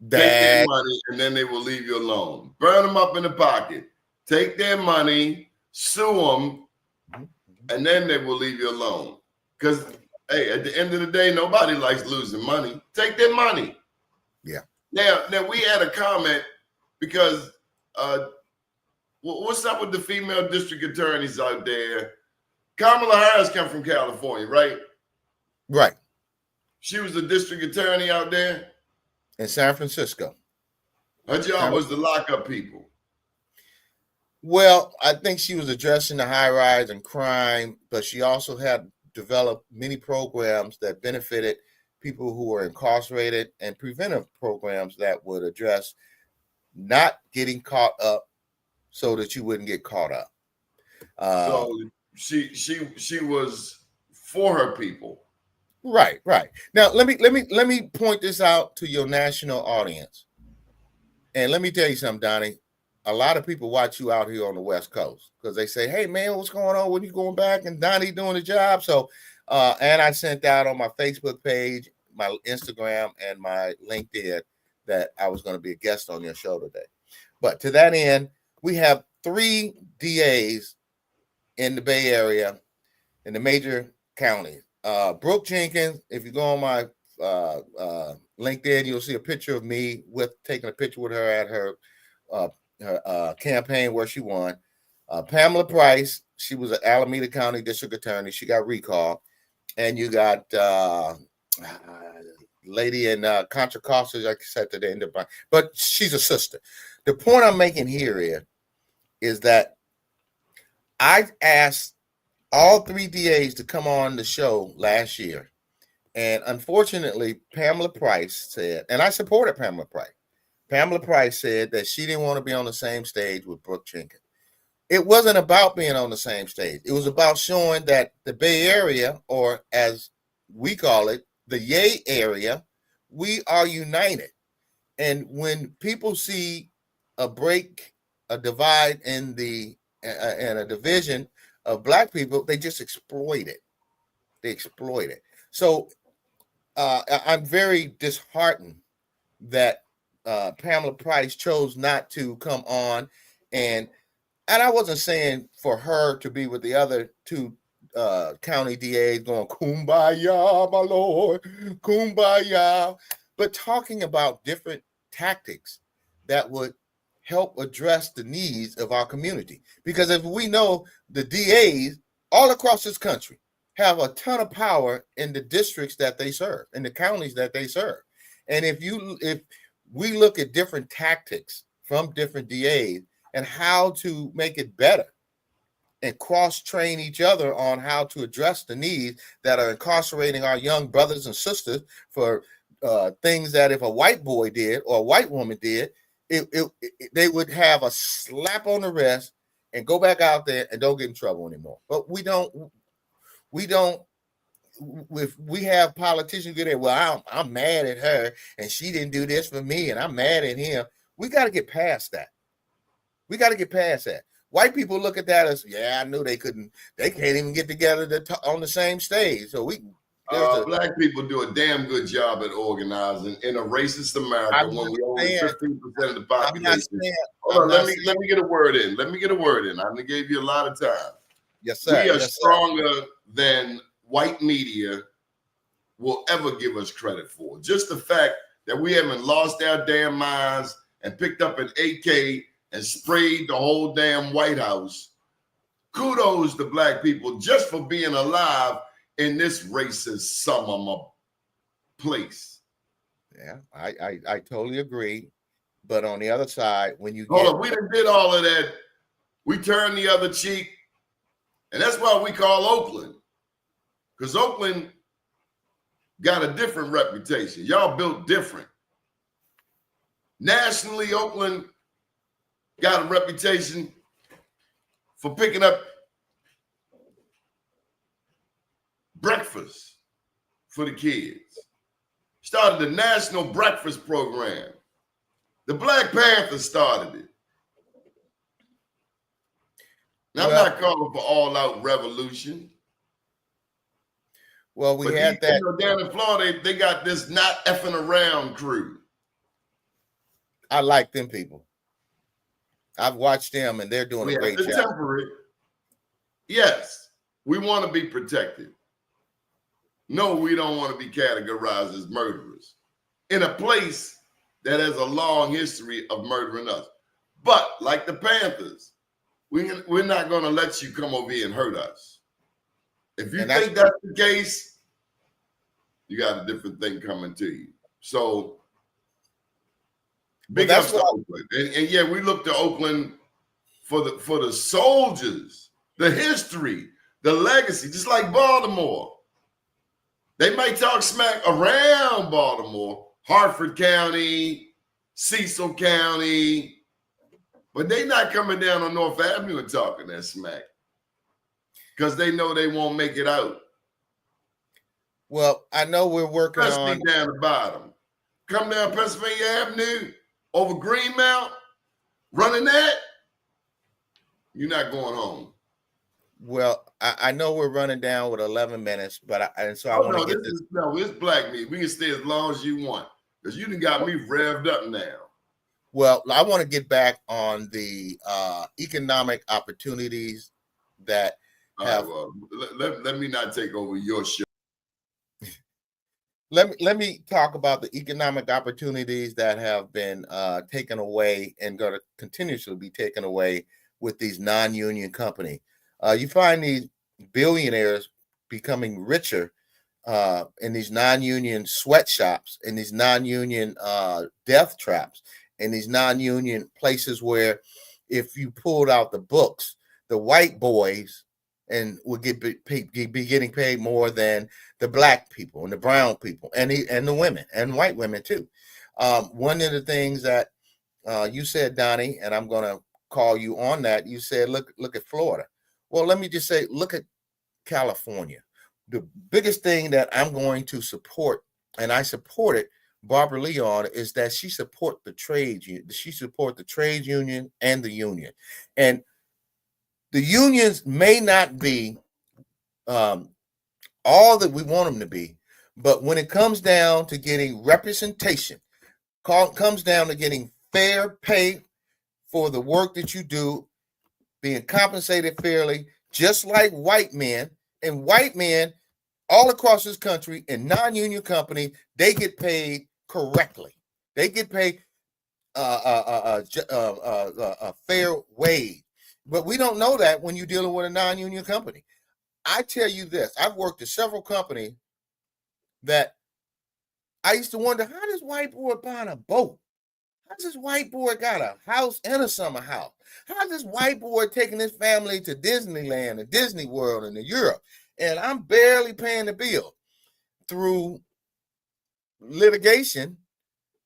Take their money, and then they will leave you alone. Burn them up in the pocket. Take their money, sue them, and then they will leave you alone. Because, hey, at the end of the day, nobody likes losing money. Take their money. Yeah. Now we had a comment because what's up with the female district attorneys out there? Kamala Harris come from California, right? Right. She was the district attorney out there in San Francisco. Her job was to lock up people. Well, I think she was addressing the high rise and crime, but she also had developed many programs that benefited people who were incarcerated and preventive programs that would address not getting caught up so that you wouldn't get caught up. So she was for her people. Right. Now let me point this out to your national audience. And let me tell you something, Donnie. A lot of people watch you out here on the West Coast because they say, hey man, what's going on? When you going back? And Donnie doing the job. So and I sent out on my Facebook page, my Instagram, and my LinkedIn that I was going to be a guest on your show today. But to that end, we have 3 DAs in the Bay Area, in the major counties. Brooke Jenkins, if you go on my LinkedIn, you'll see a picture of me taking a picture with her at her campaign where she won. Pamela Price, she was an Alameda County District Attorney. She got recalled. And you got lady in Contra Costa, like I said, to the end of my, but she's a sister. The point I'm making here is that I asked all 3 DAs to come on the show last year. And unfortunately, Pamela Price said, and I supported Pamela Price. Pamela Price said that she didn't want to be on the same stage with Brooke Jenkins. It wasn't about being on the same stage. It was about showing that the Bay Area, or as we call it, the Yay area, we are united. And when people see a break, a divide in and a division of Black people, they just exploit it. They exploit it. So I'm very disheartened that Pamela Price chose not to come on, and I wasn't saying for her to be with the other 2 county DAs going, kumbaya, my Lord, kumbaya, but talking about different tactics that would help address the needs of our community. Because if we know, the DAs all across this country have a ton of power in the districts that they serve, in the counties that they serve. And if we look at different tactics from different DAs and how to make it better and cross-train each other on how to address the needs that are incarcerating our young brothers and sisters for things that if a white boy did or a white woman did, they would have a slap on the wrist and go back out there and don't get in trouble anymore. But we don't. If we have politicians get there, well, I'm mad at her and she didn't do this for me and I'm mad at him. We got to get past that. White people look at that as, yeah, I knew they can't even get together on the same stage. So Black people do a damn good job at organizing in a racist America when we only 15% of the population. Hold on, let me get a word in. I gave you a lot of time. Yes, sir. We are stronger than white media will ever give us credit for. Just the fact that we haven't lost our damn minds and picked up an AK and sprayed the whole damn White House. Kudos to black people just for being alive in this racist summer place. Yeah, I totally agree. But on the other side, when you hold on, we done did all of that. We turned the other cheek, and that's why we call Oakland, because Oakland got a different reputation. Y'all built different. Nationally, Oakland got a reputation for picking up breakfast for the kids. Started the National Breakfast Program. The Black Panthers started it. Now, I'm not calling for all-out revolution. Well, we had that. You know, down in Florida, they got this not effing around crew. I like them people. I've watched them, and they're doing a great job. Temporary. Yes, we want to be protected. No, we don't want to be categorized as murderers in a place that has a long history of murdering us. But like the Panthers, we're not going to let you come over here and hurt us. If you think that's the case, you got a different thing coming to you. So big ups to Oakland. And yeah, we look to Oakland for the soldiers, the history, the legacy, just like Baltimore. They might talk smack around Baltimore, Hartford County, Cecil County, but they not coming down on North Avenue and talking that smack because they know they won't make it out. Well, I know we're working especially down the bottom. Come down Pennsylvania Avenue over Greenmount, running that, you're not going home. Well, I know we're running down with 11 minutes, but I want to get this. No, it's black meat. We can stay as long as you want because you done got me revved up now. Well, I want to get back on the economic opportunities that have. Let me not take over your show. Let me talk about the economic opportunities that have been taken away and going to continuously be taken away with these non-union companies. You find these billionaires becoming richer in these non-union sweatshops, in these non-union death traps, in these non-union places where if you pulled out the books, the white boys and would be getting paid more than the black people and the brown people and the women and white women too. One of the things that you said, Doni, and I'm going to call you on that, you said, look at Florida. Well, let me just say, look at California. The biggest thing that I'm going to support, and I supported Barbara Lee on, is that she support the trade union. She support the trade union and the union. And the unions may not be all that we want them to be, but when it comes down to getting representation, comes down to getting fair pay for the work that you do, being compensated fairly, just like white men. And white men all across this country in non-union companies, they get paid correctly. They get paid a fair wage. But we don't know that when you're dealing with a non-union company. I tell you this, I've worked at several companies that I used to wonder, how does white boy buy a boat? How does this white boy got a house and a summer house? How is this white boy taking his family to Disneyland and Disney World and to Europe? And I'm barely paying the bill. Through litigation,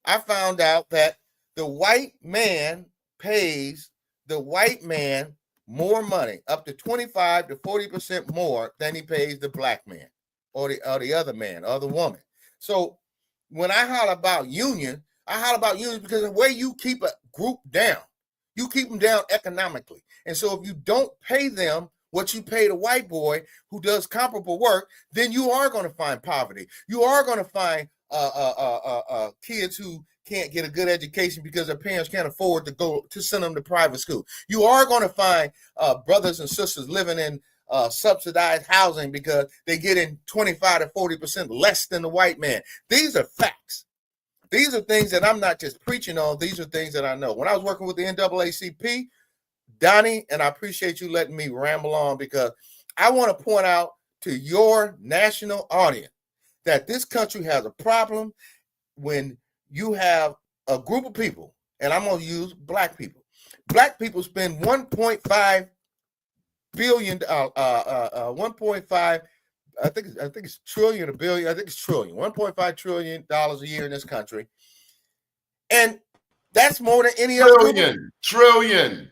I found out that the white man pays the white man more money, up to 25 to 40% more than he pays the black man or the other man or the woman. So when I holler about union, I holler about unions because the way you keep a group down, you keep them down economically. And so if you don't pay them what you pay the white boy who does comparable work, then you are going to find poverty. You are going to find kids who can't get a good education because their parents can't afford to send them to private school. You are going to find brothers and sisters living in subsidized housing because they get in 25 to 40% less than the white man. These are facts. These are things that I'm not just preaching on. These are things that I know. When I was working with the NAACP, Doni, and I appreciate you letting me ramble on because I want to point out to your national audience that this country has a problem when you have a group of people, and I'm going to use black people. Black people spend 1.5 billion, 1.5, I think it's trillion, a billion, I think it's trillion, $1.5 trillion a year in this country. And that's more than any other Trillion.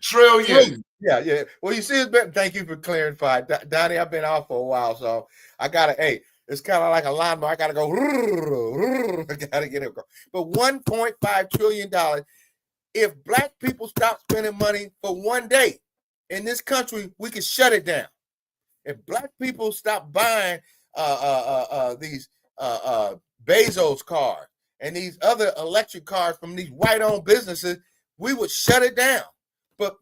Yeah. Well, you see, it's been, thank you for clarifying. Doni, I've been out for a while, so I got to, it's kind of like a lawnmower. I got to go, I got to get it. But $1.5 trillion, if black people stop spending money for one day in this country, we can shut it down. If black people stop buying these Bezos cars and these other electric cars from these white-owned businesses, we would shut it down. But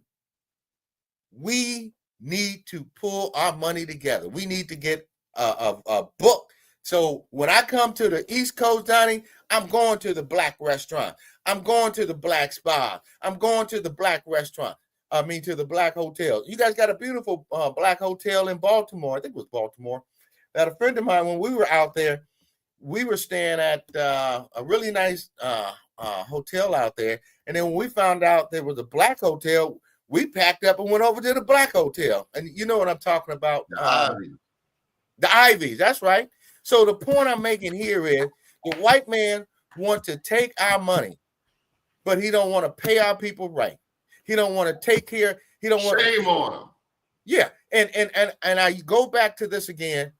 we need to pull our money together. We need to get a book. So when I come to the East Coast, Doni, I'm going to the black restaurant. I'm going to the black spa. I'm going to the black restaurant. To the black hotel. You guys got a beautiful black hotel in Baltimore. I think it was Baltimore. That a friend of mine, when we were out there, we were staying at a really nice hotel out there. And then when we found out there was a black hotel, we packed up and went over to the black hotel. And you know what I'm talking about? The Ivies, that's right. So the point I'm making here is the white man wants to take our money, but he don't want to pay our people right. He don't want to take care. He don't want shame on him. Yeah, and I go back to this again.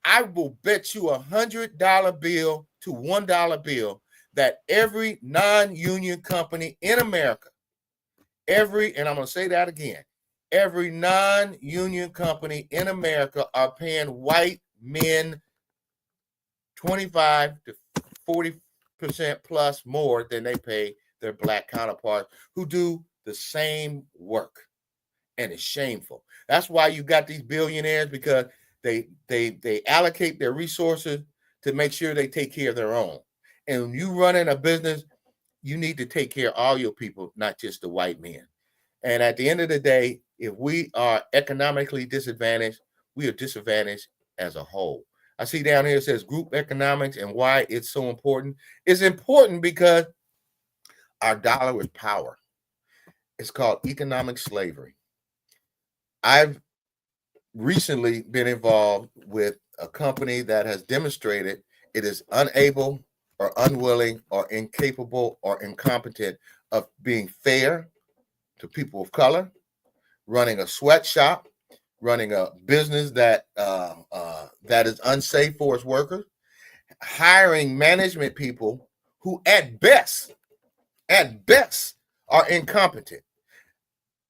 I will bet you $100 bill to $1 bill that every non-union company in America, and I'm going to say that again, every non-union company in America are paying white men 25 to 40% plus more than they pay their black counterparts who do the same work. And it's shameful. That's why you got these billionaires, because they allocate their resources to make sure they take care of their own. And when you run in a business, you need to take care of all your people, not just the white men. And at the end of the day, if we are economically disadvantaged, we are disadvantaged as a whole. I see down here it says group economics and why it's so important. It's important because our dollar is power. It's called economic slavery. I've recently been involved with a company that has demonstrated it is unable or unwilling or incapable or incompetent of being fair to people of color, running a sweatshop, running a business that is unsafe for its workers, hiring management people who at best are incompetent.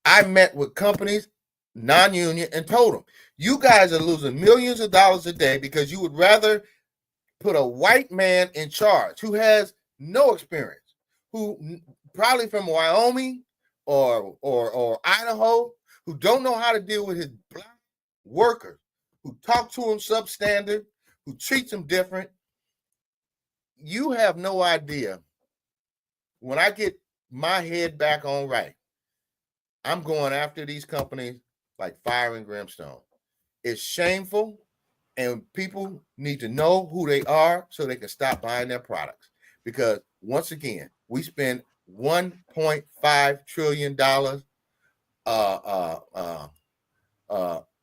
I met with companies, non-union, and told them, you guys are losing millions of dollars a day because you would rather put a white man in charge who has no experience, who probably from Wyoming or Idaho, who don't know how to deal with his black workers, who talk to him substandard, who treats them different. You have no idea. When I get my head back on right, I'm going after these companies like fire and brimstone. It's shameful, and people need to know who they are so they can stop buying their products. Because once again, we spend $1.5 trillion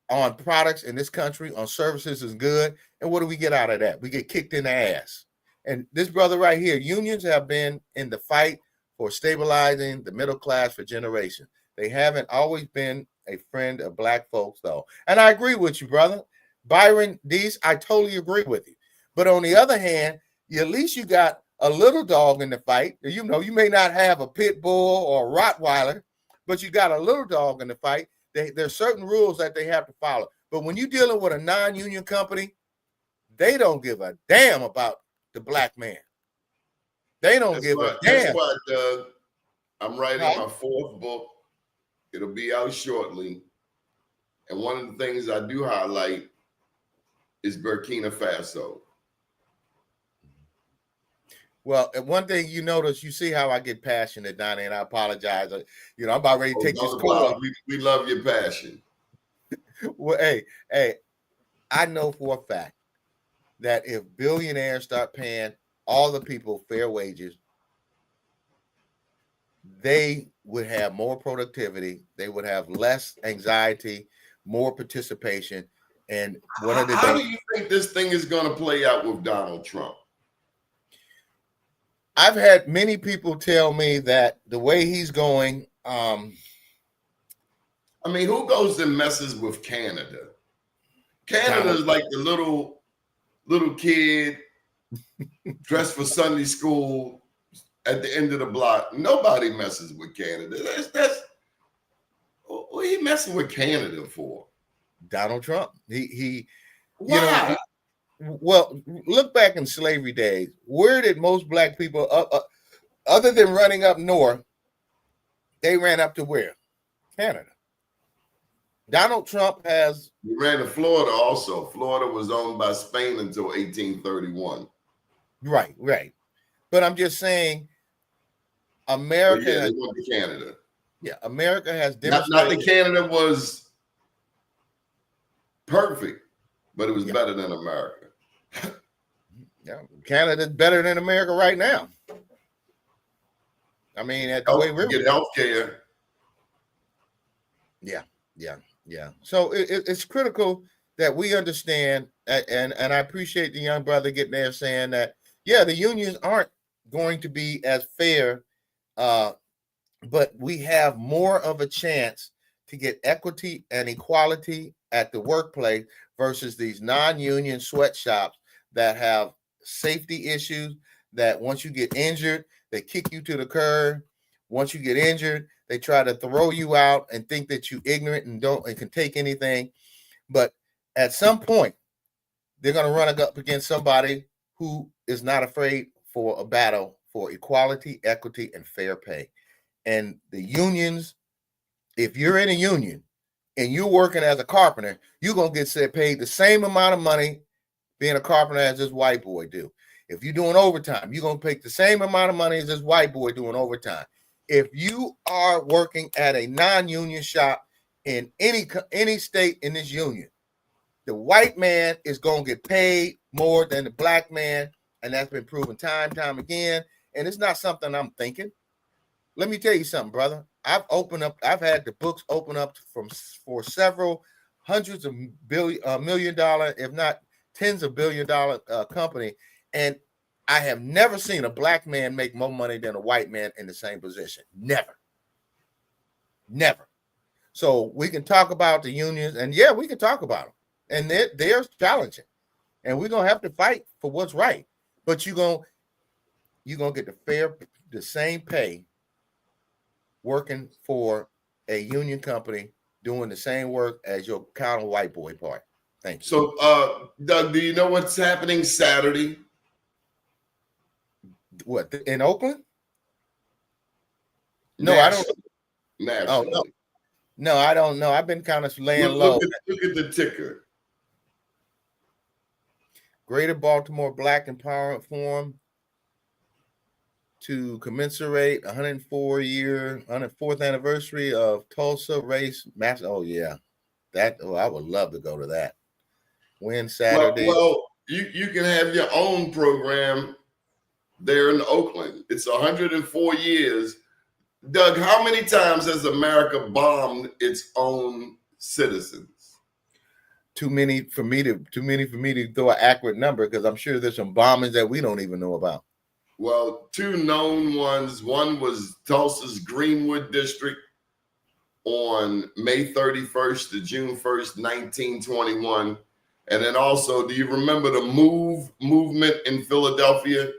on products in this country, on services is good. And what do we get out of that? We get kicked in the ass. And this brother right here, unions have been in the fight for stabilizing the middle class for generations. They haven't always been a friend of black folks, though. And I agree with you, brother. Byron Dees, I totally agree with you. But on the other hand, at least you got a little dog in the fight. You know, you may not have a pit bull or a Rottweiler, but you got a little dog in the fight There's certain rules that they have to follow. But when you're dealing with a non-union company, they don't give a damn about the black man. They don't give a damn. That's why, Doug, I'm writing Right. my 4th book. It'll be out shortly. And one of the things I do highlight is Burkina Faso. Well, and one thing you notice, you see how I get passionate, Donnie, and I apologize. I'm about ready to take this call. We love your passion. Well, hey, I know for a fact that if billionaires start paying all the people fair wages, they would have more productivity. They would have less anxiety, more participation. And how do you think this thing is going to play out with Donald Trump? I've had many people tell me that the way he's going, I mean, who goes and messes with Canada? Canada is like the little kid dressed for Sunday school at the end of the block. Nobody messes with Canada. That's what are you messing with Canada for? Donald Trump. He Why? Well, look back in slavery days. Where did most black people, other than running up north, they ran up to where? Canada. Donald Trump has. He ran to Florida also. Florida was owned by Spain until 1831. Right. But I'm just saying, America. But yeah, they went to Canada. Yeah, America has demonstrated. Not that Canada was perfect, but it was better than America. Yeah, Canada's better than America right now. I mean, at the way we're get health care. Yeah. So it's critical that we understand, and I appreciate the young brother getting there saying that, yeah, the unions aren't going to be as fair, but we have more of a chance to get equity and equality at the workplace versus these non-union sweatshops that have safety issues, that once you get injured, they kick you to the curb. Once you get injured, they try to throw you out and think that you're ignorant and can take anything. But at some point, they're going to run up against somebody who is not afraid for a battle for equality, equity, and fair pay. And the unions, if you're in a union and you're working as a carpenter, you're going to get paid the same amount of money being a carpenter as this white boy do. If you're doing overtime, you're going to pay the same amount of money as this white boy doing overtime. If you are working at a non-union shop in any state in this union, the white man is going to get paid more than the black man, and that's been proven time again. And it's not something I'm thinking. Let me tell you something, brother. I've had the books open up for several hundreds of million dollar, if not tens of $billion company, and I have never seen a black man make more money than a white man in the same position. Never. So we can talk about the unions, and yeah, we can talk about them, and they're challenging, and we're gonna have to fight for what's right. But you're gonna get the same pay working for a union company doing the same work as your counter white boy part. Thank you. So, Doug, do you know what's happening Saturday? What, in Oakland? No, Nationally. I don't. Nationally. Oh, no, I don't know. I've been kind of laying low. Look at the ticker. Greater Baltimore Black Empowerment Forum to commemorate 104th anniversary of Tulsa Race Mass. Oh yeah, I would love to go to that. When Saturday. Well, you can have your own program there in Oakland. It's 104 years. Doug, how many times has America bombed its own citizens? Too many for me to throw an accurate number, because I'm sure there's some bombings that we don't even know about. Well, two known ones. One was Tulsa's Greenwood District on May 31st to June 1st, 1921. And then also, do you remember the movement in Philadelphia?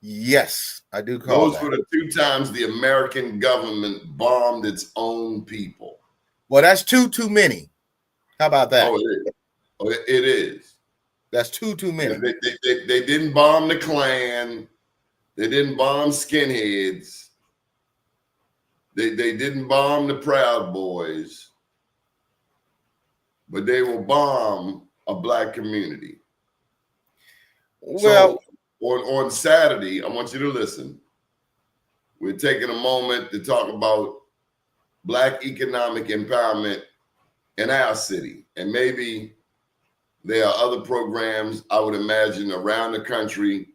Yes, I do call Those that. were the 2 times the American government bombed its own people. Well, that's too many. How about that? Oh, it is. Oh, it is. That's too many. And they didn't bomb the Klan. They didn't bomb skinheads. They didn't bomb the Proud Boys. But they will bomb a black community. Well, so on Saturday, I want you to listen. We're taking a moment to talk about black economic empowerment in our city. And maybe there are other programs, I would imagine, around the country,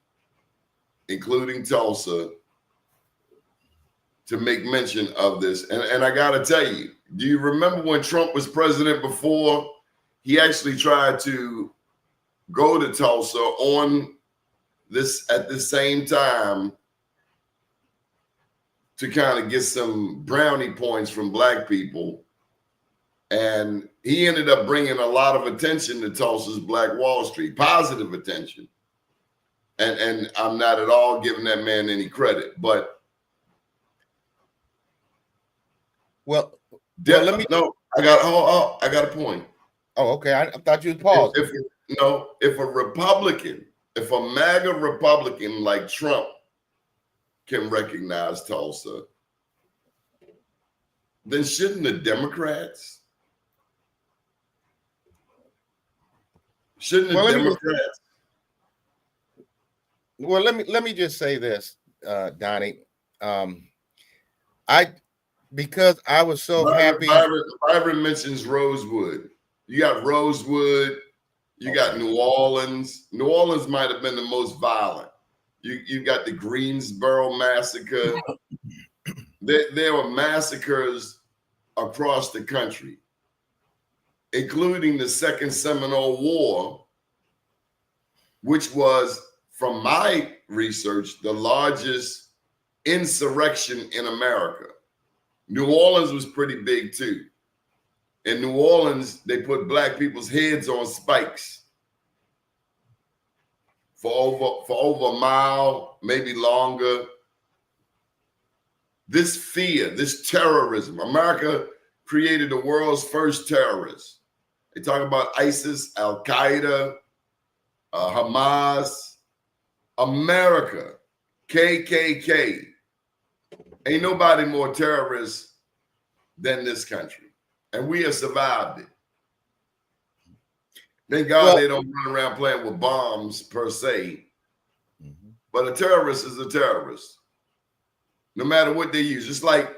including Tulsa, to make mention of this. And I got to tell you, do you remember when Trump was president before? He actually tried to go to Tulsa on this at the same time to kind of get some brownie points from black people. And he ended up bringing a lot of attention to Tulsa's Black Wall Street, positive attention. And I'm not at all giving that man any credit, but let me. No, I got a point. Oh, okay. I thought you was paused. If a Republican, if a MAGA Republican like Trump can recognize Tulsa, then shouldn't the Democrats? Shouldn't the Democrats? Well, let me just say this, Donnie. Because I was so happy. Byron mentions Rosewood. You got Rosewood. You got New Orleans. New Orleans might have been the most violent. You got the Greensboro massacre. There were massacres across the country, including the Second Seminole War, which was, from my research, the largest insurrection in America. New Orleans was pretty big too. In New Orleans, they put black people's heads on spikes for over a mile, maybe longer. This fear, this terrorism, America created the world's first terrorists. They talk about ISIS, Al Qaeda, Hamas, America, KKK. Ain't nobody more terrorist than this country. And we have survived it. Thank God they don't run around playing with bombs per se. But a terrorist is a terrorist, no matter what they use. Just like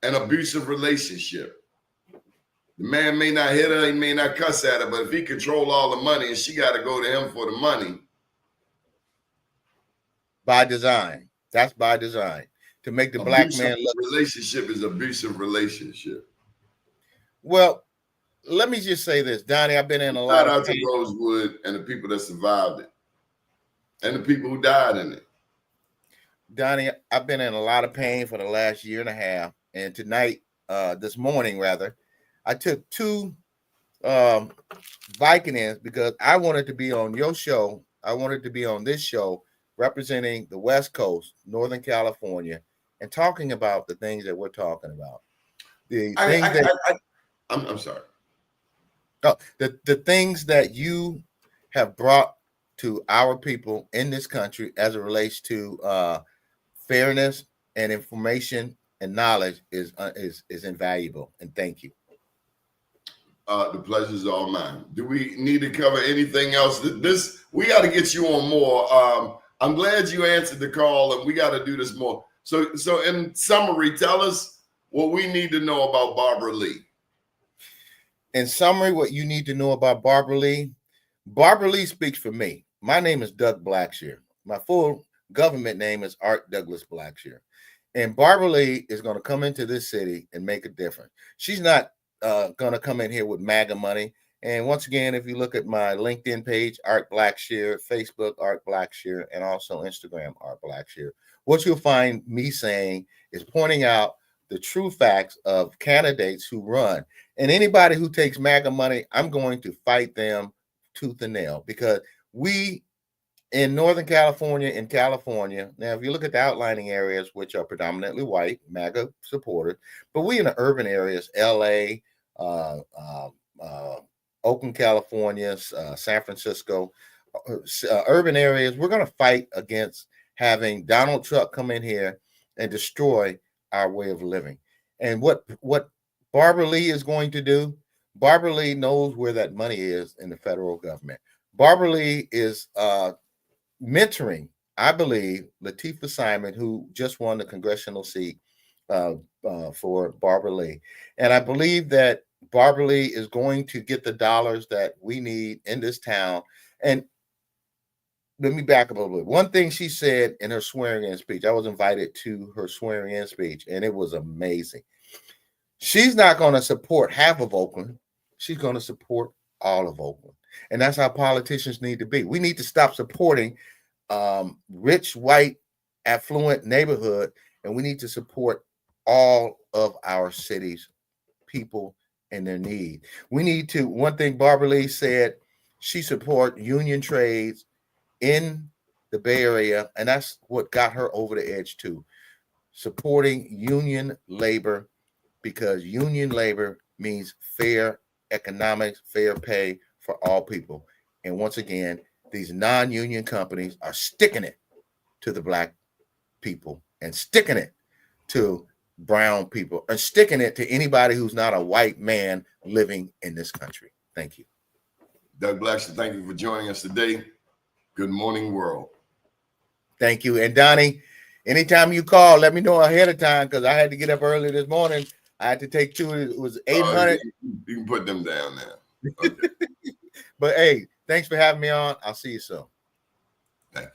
an abusive relationship. The man may not hit her, he may not cuss at her, but if he control all the money and she got to go to him for the money. By design. That's by design. To make the black man look. Relationship is abusive relationship. Well, let me just say this, Donnie. I've been in a lot of pain. Shout out to Rosewood and the people that survived it, and the people who died in it. Donnie, I've been in a lot of pain for the last year and a half, and tonight, this morning rather, I took 2 Vicodins because I wanted to be on your show. I wanted to be on this show representing the West Coast, Northern California, and talking about the things that we're talking about. I'm sorry. Oh, the things that you have brought to our people in this country as it relates to fairness and information and knowledge is invaluable. And thank you. The pleasure's all mine. Do we need to cover anything else? We got to get you on more. I'm glad you answered the call, and we got to do this more. So in summary, tell us what we need to know about Barbara Lee. In summary, what you need to know about Barbara Lee. Barbara Lee speaks for me. My name is Doug Blackshear. My full government name is Art Douglas Blackshear. And Barbara Lee is going to come into this city and make a difference. She's not going to come in here with MAGA money. And once again, if you look at my LinkedIn page, Art Blackshear, Facebook, Art Blackshear, and also Instagram, Art Blackshear, what you'll find me saying is pointing out the true facts of candidates who run. And anybody who takes MAGA money, I'm going to fight them tooth and nail, because we in Northern California, in California, now if you look at the outlining areas, which are predominantly white, MAGA supported, but we in the urban areas, LA, uh, uh, uh, Oakland, California, San Francisco, urban areas, we're going to fight against having Donald Trump come in here and destroy our way of living. And what Barbara Lee is going to do, Barbara Lee knows where that money is in the federal government. Barbara Lee is mentoring, I believe, Latifah Simon, who just won the congressional seat for Barbara Lee. And I believe that Barbara Lee is going to get the dollars that we need in this town. And let me back up a little bit. One thing she said in her swearing-in speech, I was invited to her swearing-in speech, and it was amazing. She's not going to support half of Oakland. She's going to support all of Oakland. And that's how politicians need to be. We need to stop supporting rich, white, affluent neighborhood, and we need to support all of our cities, people, and their need. We need to, one thing Barbara Lee said, she support union trades in the Bay Area, and that's what got her over the edge too. Supporting union labor, because union labor means fair economics, fair pay for all people. And once again, these non-union companies are sticking it to the black people and sticking it to brown people and sticking it to anybody who's not a white man living in this country. Thank you. Doug Blackson, thank you for joining us today. Good morning, world. Thank you. And Doni, anytime you call, let me know ahead of time, because I had to get up early this morning. I had to take two. It was 800. You can put them down now. Okay. But hey, thanks for having me on. I'll see you soon. Thank you.